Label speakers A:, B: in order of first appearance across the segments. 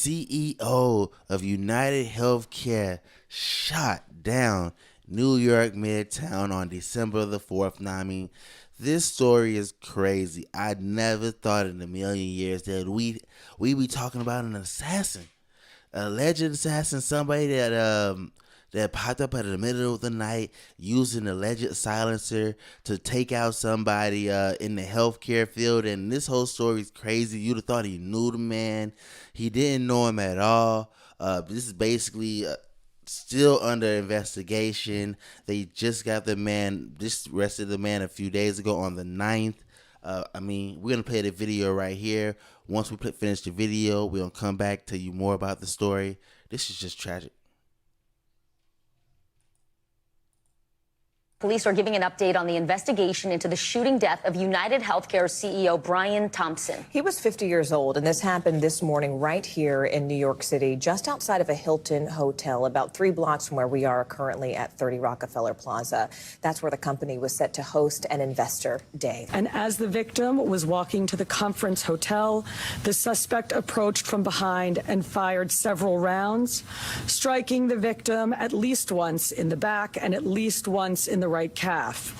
A: CEO of United Healthcare shot down New York Midtown on December the 4th. Now, I mean, this story is crazy. I never thought in a million years that we be talking about an assassin, alleged assassin, somebody that popped up in the middle of the night using an alleged silencer to take out somebody in the healthcare field. And this whole story is crazy. You'd have thought he knew the man. He didn't know him at all. This is basically still under investigation. They just arrested the man a few days ago on the 9th. We're going to play the video right here. Once we finish the video, we're going to come back, tell you more about the story. This is just tragic.
B: Police are giving an update on the investigation into the shooting death of United Healthcare CEO Brian Thompson.
C: He was 50 years old, and this happened this morning right here in New York City, just outside of a Hilton hotel, about 3 blocks from where we are currently at 30 Rockefeller Plaza. That's where the company was set to host an investor day.
D: And as the victim was walking to the conference hotel, the suspect approached from behind and fired several rounds, striking the victim at least once in the back and at least once in the right calf.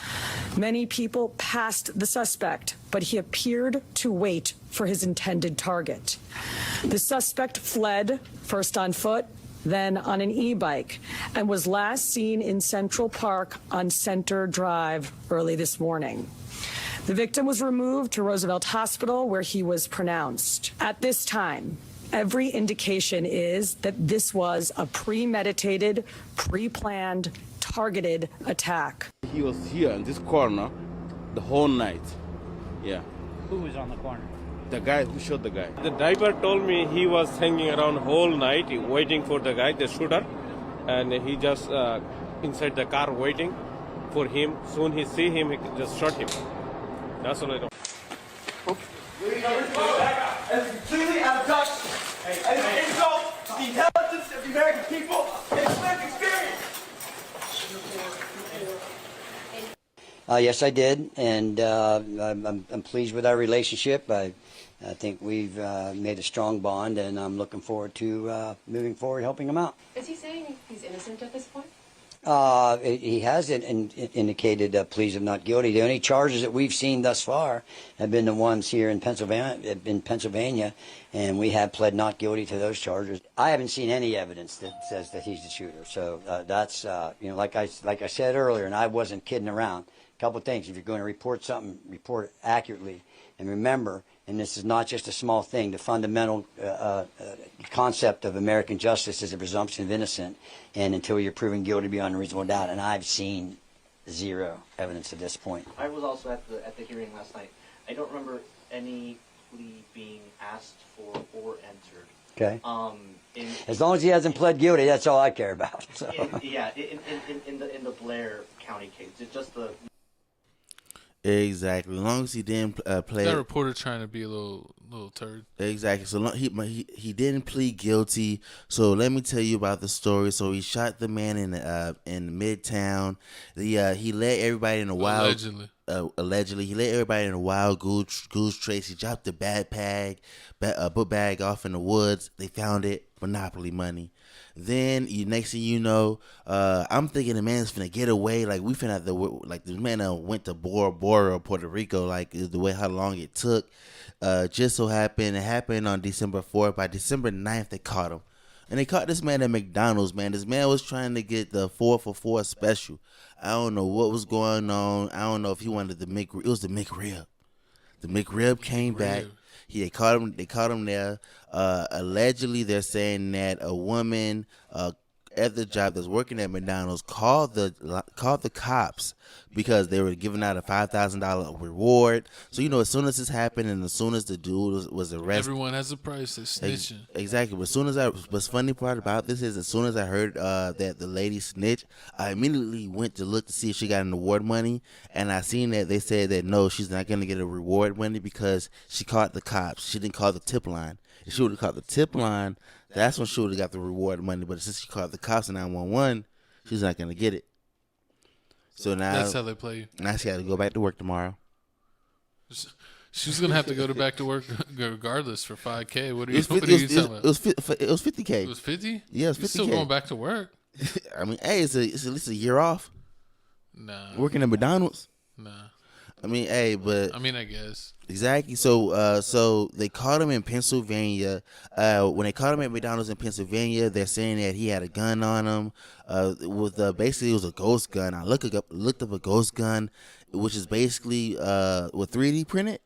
D: Many people passed the suspect, but he appeared to wait for his intended target. The suspect fled, first on foot, then on an e-bike, and was last seen in Central Park on Center Drive early this morning. The victim was removed to Roosevelt Hospital, where he was pronounced. At this time, every indication is that this was a premeditated, pre-planned, targeted attack.
E: He was here in this corner the whole night. Yeah.
F: Who was on the corner?
E: The guy who shot the guy.
G: The driver told me he was hanging around whole night waiting for the guy, the shooter, and he just inside the car waiting for him. Soon he see him, he just shot him. That's all I know.
H: It's completely out of touch. And it's an insult to the intelligence of the American people and its lived experience.
I: Yes, I did, and I'm pleased with our relationship. I think we've made a strong bond, and I'm looking forward to moving forward, helping him out.
J: Is he saying he's innocent at this point?
I: He has indicated pleas of not guilty. The only charges that we've seen thus far have been the ones here in Pennsylvania, and we have pled not guilty to those charges. I haven't seen any evidence that says that he's the shooter. So that's like I said earlier, and I wasn't kidding around. A couple of things: if you're going to report something, report it accurately, and remember. And this is not just a small thing. The fundamental concept of American justice is a presumption of innocence, and until you're proven guilty beyond a reasonable doubt. And I've seen zero evidence at this point.
K: I was also at the hearing last night. I don't remember any plea being asked for or entered.
I: Okay. As long as he hasn't pled guilty, that's all I care about. So.
K: In the Blair County case, it's just the.
A: Exactly. As long as he didn't play.
L: That reporter trying to be a little turd.
A: Exactly. So he didn't plead guilty. So let me tell you about the story. So he shot the man in Midtown. He led everybody in a wild. Allegedly, he led everybody in a wild goose chase. He dropped the book bag off in the woods. They found it. Monopoly money. Then next thing you know, I'm thinking the man's finna get away. Like we finna have the man went to Bora Bora, Puerto Rico. Like the way how long it took. Just so happened it happened on December 4th. By December 9th, they caught him, and they caught this man at McDonald's. Man, this man was trying to get the 4 for $4 special. I don't know what was going on. I don't know if he wanted the McRib. It was the McRib. The McRib came back. They caught him there. Allegedly, they're saying that a woman at the job that's working at McDonald's called the cops because they were giving out a $5,000 reward. So as soon as this happened and as soon as the dude was arrested,
L: everyone has a price. They're snitching.
A: Exactly. But what's funny part about this is as soon as I heard that the lady snitched, I immediately went to look to see if she got an award money, and I seen that they said that no, she's not going to get a reward money because she called the cops. She didn't call the tip line. If she would have called the tip line, that's when she would have got the reward money. But since she called the cops in 911, she's not going to get it. So now
L: that's how they play you.
A: Now she got to go back to work tomorrow.
L: She was gonna have to go back to work regardless for $5K. What are you
A: It was
L: talking about?
A: It was $50K.
L: It was 50.
A: Yeah, it was $50K.
L: Still going back to work.
A: I mean, hey, it's at least a year off.
L: Nah.
A: Working at McDonald's.
L: Nah.
A: I mean, hey, but
L: I mean, I guess.
A: Exactly. So they caught him in Pennsylvania. When they caught him at McDonald's in Pennsylvania, they're saying that he had a gun on him. With basically it was a ghost gun. I looked up a ghost gun, which is basically with 3D printed.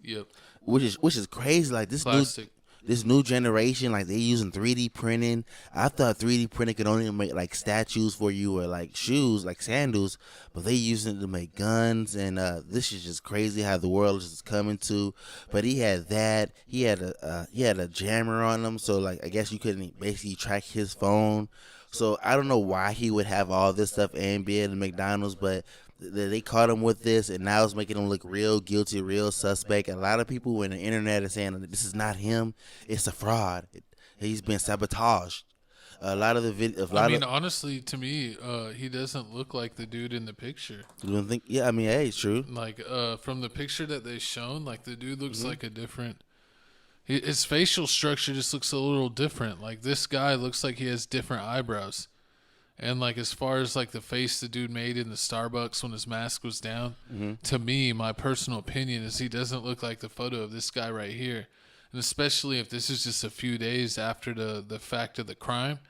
L: Yep.
A: Which is crazy. Like this new generation, like they using 3D printing. I thought 3D printing could only make like statues for you or like shoes, like sandals, but they using it to make guns. And this is just crazy how the world is coming to. But he had that. He had a jammer on him, so like I guess you couldn't basically track his phone. So I don't know why he would have all this stuff and be at McDonald's, but they caught him with this, and now it's making him look real guilty, real suspect. A lot of people in the internet are saying this is not him; it's a fraud. He's been sabotaged. A lot of the video.
L: Honestly, to me, he doesn't look like the dude in the picture.
A: You don't think? Yeah, I mean, hey, it's true.
L: Like from the picture that they shown, like the dude looks like a different. His facial structure just looks a little different. Like this guy looks like he has different eyebrows. And like as far as like the face the dude made in the Starbucks when his mask was down, to me, my personal opinion is he doesn't look like the photo of this guy right here. And especially if this is just a few days after the fact of the crime,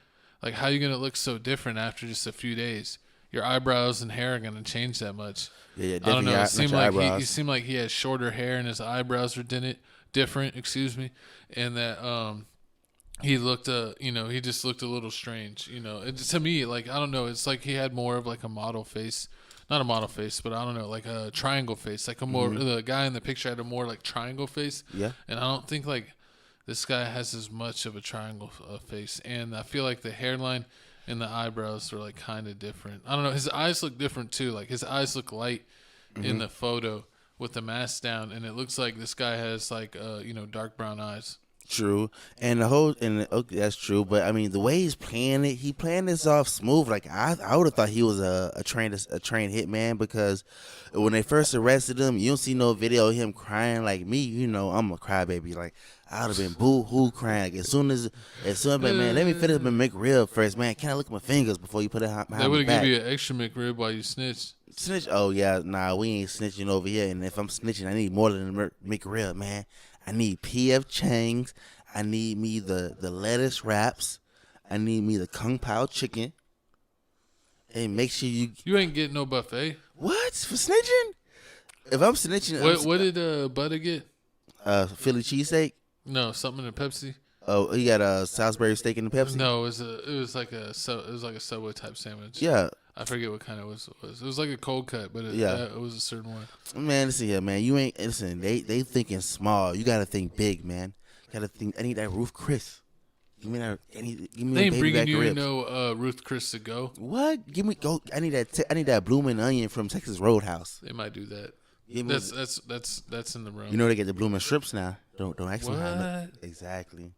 L: like how are you gonna look so different after just a few days? Your eyebrows and hair are gonna change that much.
A: Yeah,
L: I don't know. It seemed like
A: he
L: seemed like he had shorter hair and his eyebrows were different. Excuse me, and that he looked, he just looked a little strange. To me, like, I don't know. It's like he had more of like a model face. Not a model face, but I don't know, like a triangle face. Like the guy in the picture had a more like triangle face.
A: Yeah.
L: And I don't think like this guy has as much of a triangle face. And I feel like the hairline and the eyebrows are like kind of different. I don't know. His eyes look different too. Like his eyes look light in the photo with the mask down. And it looks like this guy has like, dark brown eyes.
A: True, and okay, that's true. But I mean, the way he's playing it, he playing this off smooth. Like I would have thought he was a trained hitman, because when they first arrested him, you don't see no video of him crying like me. I'm a crybaby. Like I would have been boo hoo crying. Like, as soon as but man, let me finish my McRib first, man. Can I look at my fingers before you put it behind my back?
L: They would have give you an extra McRib while you snitched.
A: Snitch? Oh yeah, nah, we ain't snitching over here. And if I'm snitching, I need more than a McRib, man. I need P.F. Chang's. I need me the lettuce wraps. I need me the Kung Pao chicken. And make sure
L: you ain't getting no buffet.
A: What? For snitching? If I'm snitching,
L: what did Butter get?
A: Philly cheesesteak.
L: No, something in a Pepsi.
A: Oh, he got a Salisbury steak in the Pepsi.
L: No, it was like a Subway type sandwich.
A: Yeah.
L: I forget what kind it was. It was like a cold cut, but it was a certain one.
A: Man, listen here, man. You ain't listen. They thinking small. You gotta think big, man. Gotta think. I need that Ruth Chris. Give me that. Give me
L: they ain't bringing you
A: ribs.
L: no Ruth Chris to go.
A: What? Give me go. I need that. I need that bloomin' onion from Texas Roadhouse.
L: They might do that. That's in the room.
A: You know they get the bloomin' shrimps now. Don't ask me how.
L: What?
A: Exactly.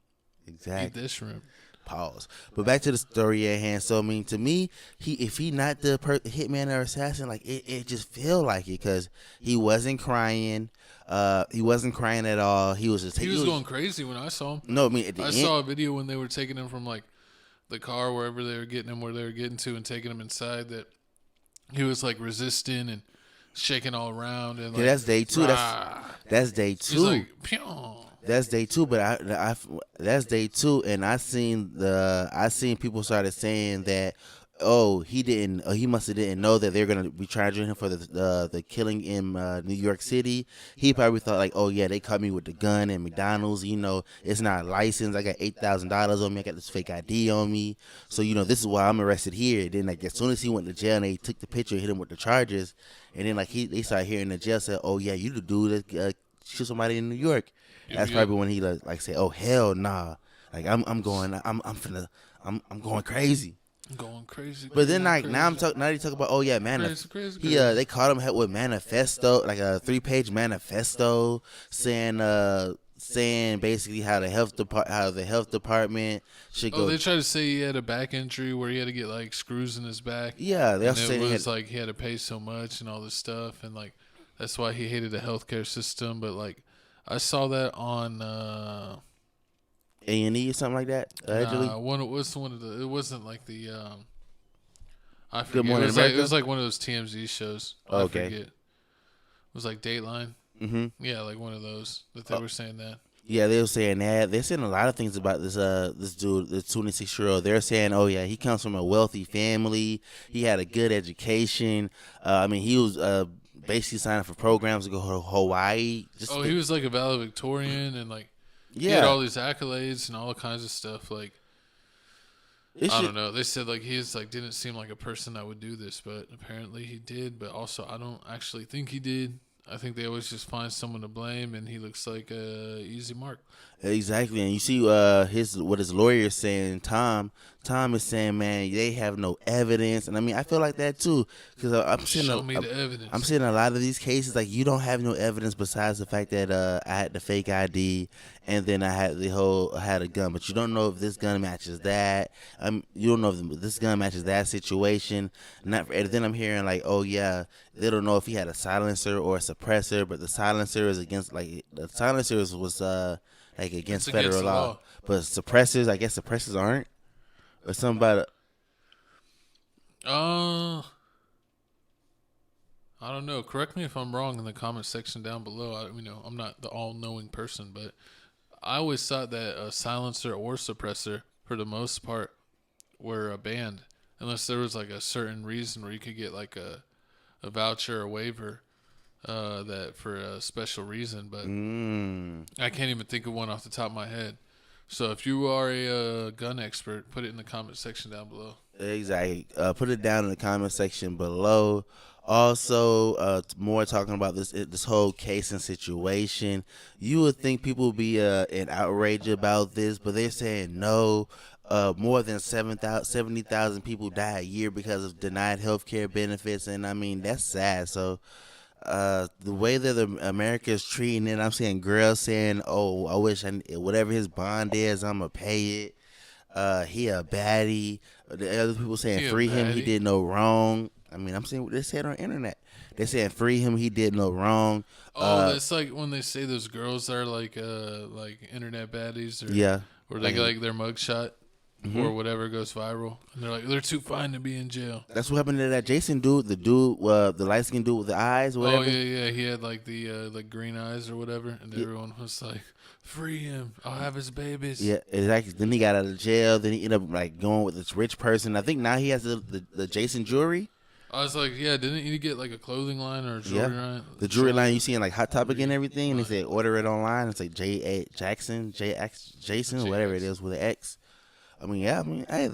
L: Eat that shrimp.
A: Pause. But back to the story at hand. So I mean, to me, if he not the hitman or assassin, like it just feel like it, because he wasn't crying. He wasn't crying at all. He was just.
L: He was going crazy when I saw him.
A: No, I mean
L: I saw a video when they were taking him from like the car wherever they were getting him, where they were getting to, and taking him inside. That he was like resisting and shaking all around. And like,
A: that's day two. That's day two.
L: He's like, pew.
A: That's day two, but that's day two, and I seen people started saying that, he must have didn't know that they're gonna be charging him for the killing in New York City. He probably thought like, oh yeah, they caught me with the gun at McDonald's. It's not licensed. I got $8,000 on me. I got this fake ID on me. So this is why I'm arrested here. Then like as soon as he went to jail and they took the picture, hit him with the charges, and then like they started hearing the jail say, oh yeah, you the dude that shoot somebody in New York. That's probably when he like say, "Oh hell nah!" Like I'm going crazy.
L: I'm going crazy.
A: But then like now they talk about
L: crazy.
A: They caught him with manifesto, like a 3-page manifesto saying basically how the health department should go.
L: Oh, they tried to say he had a back injury where he had to get like screws in his back.
A: Yeah, they also
L: said it was like he had to pay so much and all this stuff, and like That's why he hated the healthcare system. But like, I saw that on
A: A&E or something like that. Allegedly.
L: it wasn't like the I forget.
A: Good Morning
L: it
A: America?
L: was like one of those TMZ shows.
A: Okay.
L: I forget. It was like Dateline.
A: Mm-hmm.
L: Yeah, like one of those that they were saying that.
A: Yeah, they were saying that. They're saying a lot of things about this dude, this 26-year-old. They're saying, oh yeah, he comes from a wealthy family. He had a good education. I mean, he was basically signing for programs to go to Hawaii.
L: He was like a valedictorian and like he
A: Yeah.
L: had all these accolades and all kinds of stuff. Like I don't know. They said like he is like didn't seem like a person that would do this, but apparently he did. But also, I don't actually think he did. I think they always just find someone to blame, and he looks like a easy mark.
A: Exactly, and you see what his lawyer is saying. Tom is saying, man, they have no evidence, and I mean, I feel like that too, because I'm seeing
L: the evidence.
A: I'm seeing a lot of these cases like you don't have no evidence besides the fact that I had the fake ID, and then I had I had a gun, but you don't know if this gun matches that. You don't know if this gun matches that situation. And then I'm hearing like, oh yeah, they don't know if he had a silencer or a suppressor, but the silencer is against was like against federal law. But suppressors, I guess suppressors aren't, or something about it.
L: I don't know. Correct me if I'm wrong in the comment section down below. I'm not the all-knowing person, but I always thought that a silencer or suppressor, for the most part, were banned, unless there was like a certain reason where you could get like a voucher or waiver. That for a special reason, but I can't even think of one off the top of my head. So if you are a gun expert, put it in the comment section down below.
A: Exactly. Put it down in the comment section below. Also, more talking about this whole case and situation. You would think people would be in outrage about this, but they're saying no. More than 70,000 people die a year because of denied health care benefits, and I mean that's sad. So. The way that America is treating it, I'm seeing girls saying, "Oh, I wish whatever his bond is, I'm gonna pay it." He a baddie. The other people saying, "Free him, he did no wrong." I mean, I'm seeing what they said on the internet. They saying, "Free him, he did no wrong."
L: That's like when they say those girls are like internet baddies, or they get like their mugshot. Or whatever goes viral, and they're like, they're too fine to be in jail.
A: That's what happened to that Jason dude, the light skinned dude with the eyes, or whatever.
L: Oh yeah, he had like the like green eyes or whatever, and everyone was like, free him, I'll have his babies.
A: Yeah, exactly. Then he got out of jail. Then he ended up like going with this rich person. I think now he has the Jason jewelry.
L: I was like, yeah, didn't you get like a clothing line or a jewelry line?
A: The jewelry line you see in like Hot Topic and everything, and they say order it online. It's like Jason, whatever it is with an X. Hey,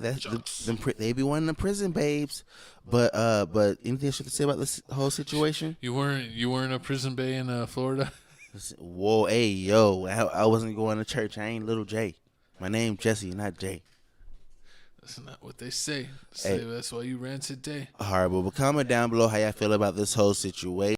A: they be one of the prison babes, but anything else you can say about this whole situation?
L: You weren't a prison bae in Florida?
A: Whoa, hey, yo, I wasn't going to church. I ain't little J. My name's Jesse, not Jay.
L: That's not what they say. That's why you ran today.
A: Horrible. But comment down below how y'all feel about this whole situation.